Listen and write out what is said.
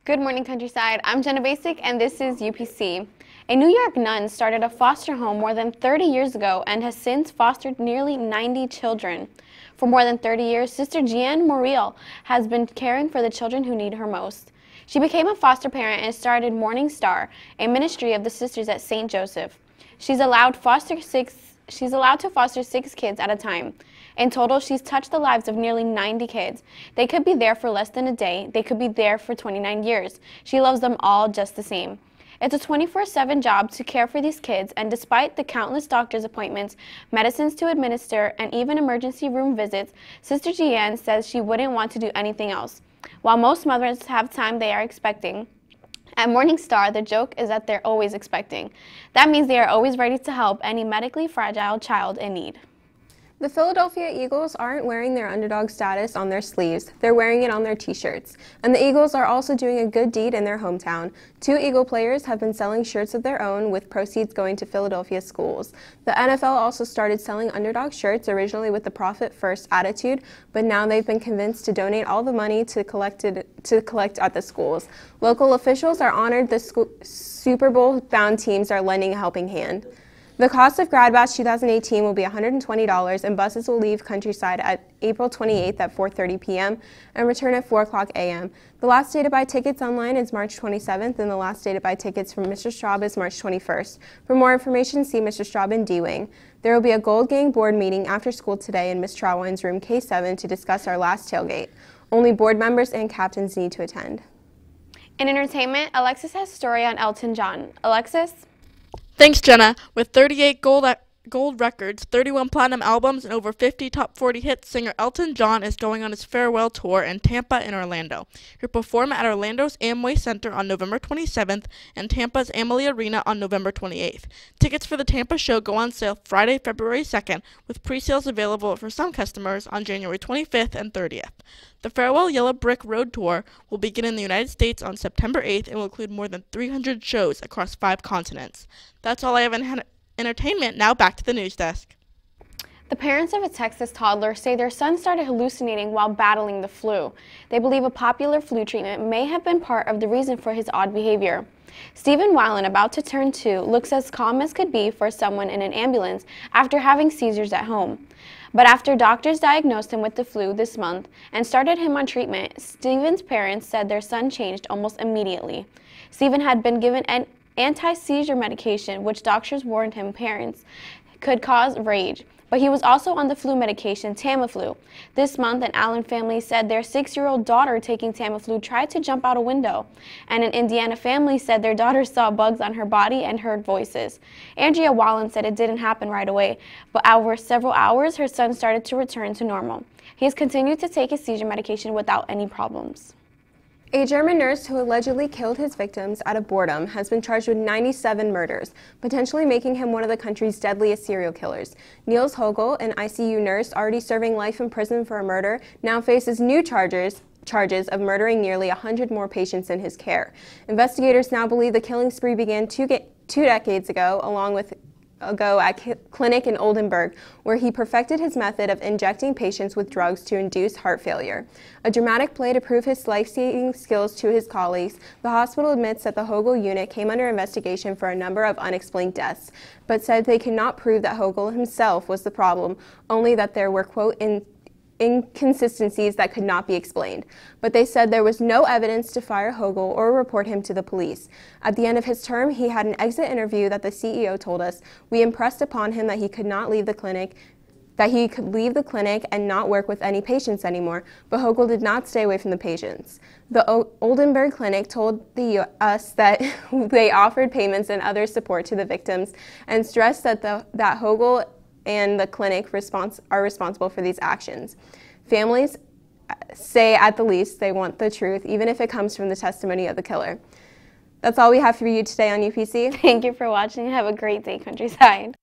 Good morning, Countryside. I'm Jenna Basic, and this is UPC. A New York nun started a foster home more than 30 years ago and has since fostered nearly 90 children. For more than 30 years, Sister Jeanne Moriel has been caring for the children who need her most. She became a foster parent and started Morning Star, a ministry of the Sisters at St. Joseph. She's allowed to foster 6 kids at a time. In total, she's touched the lives of nearly 90 kids. They could be there for less than a day. They could be there for 29 years. She loves them all just the same. It's a 24/7 job to care for these kids, and despite the countless doctor's appointments, medicines to administer, and even emergency room visits, Sister Jeanne says she wouldn't want to do anything else. While most mothers have time they are expecting, at Morning Star, the joke is that they're always expecting. That means they are always ready to help any medically fragile child in need. The Philadelphia Eagles aren't wearing their underdog status on their sleeves, they're wearing it on their t-shirts. And the Eagles are also doing a good deed in their hometown. 2 Eagle players have been selling shirts of their own, with proceeds going to Philadelphia schools. The NFL also started selling underdog shirts, originally with the profit-first attitude, but now they've been convinced to donate all the money to collect at the schools. Local officials are honored the Super Bowl-bound teams are lending a helping hand. The cost of Grad Bash 2018 will be $120, and buses will leave Countryside at April 28th at 4:30 p.m. and return at 4 o'clock a.m. The last day to buy tickets online is March 27th, and the last day to buy tickets from Mr. Straub is March 21st. For more information, see Mr. Straub in D-Wing. There will be a Gold Gang board meeting after school today in Ms. Trawine's room K7 to discuss our last tailgate. Only board members and captains need to attend. In entertainment, Alexis has a story on Elton John. Alexis? Thanks, Jenna. With 38 gold records, 31 platinum albums, and over 50 top 40 hits, singer Elton John is going on his farewell tour in Tampa and Orlando. He'll perform at Orlando's Amway Center on November 27th and Tampa's Amalie Arena on November 28th. Tickets for the Tampa show go on sale Friday, February 2nd, with pre-sales available for some customers on January 25th and 30th. The Farewell Yellow Brick Road Tour will begin in the United States on September 8th and will include more than 300 shows across 5 continents. That's all I have in entertainment. Now back to the news desk. The parents of a Texas toddler say their son started hallucinating while battling the flu. They believe a popular flu treatment may have been part of the reason for his odd behavior. Stephen Weiland, about to turn 2, looks as calm as could be for someone in an ambulance after having seizures at home. But after doctors diagnosed him with the flu this month and started him on treatment, Stephen's parents said their son changed almost immediately. Stephen had been given an anti-seizure medication, which doctors warned him parents could cause rage. But he was also on the flu medication, Tamiflu. This month, an Allen family said their 6-year-old daughter taking Tamiflu tried to jump out a window. And an Indiana family said their daughter saw bugs on her body and heard voices. Andrea Wallen said it didn't happen right away, but over several hours, her son started to return to normal. He has continued to take his seizure medication without any problems. A German nurse who allegedly killed his victims out of boredom has been charged with 97 murders, potentially making him one of the country's deadliest serial killers. Niels Hogel, an ICU nurse already serving life in prison for a murder, now faces new charges of murdering nearly 100 more patients in his care. Investigators now believe the killing spree began 2 decades ago, at clinic in Oldenburg, where he perfected his method of injecting patients with drugs to induce heart failure. A dramatic play to prove his life-saving skills to his colleagues, the hospital admits that the Hogel unit came under investigation for a number of unexplained deaths, but said they could not prove that Hogel himself was the problem, only that there were, quote, inconsistencies that could not be explained. But they said there was no evidence to fire Hogel or report him to the police. At the end of his term, he had an exit interview that the CEO told us, "We impressed upon him that he could leave the clinic and not work with any patients anymore, but Hogel did not stay away from the patients." The Oldenburg Clinic told us that they offered payments and other support to the victims and stressed that Hogel and the clinic are responsible for these actions. Families say at the least they want the truth, even if it comes from the testimony of the killer. That's all we have for you today on UPC. Thank you for watching. Have a great day, Countryside.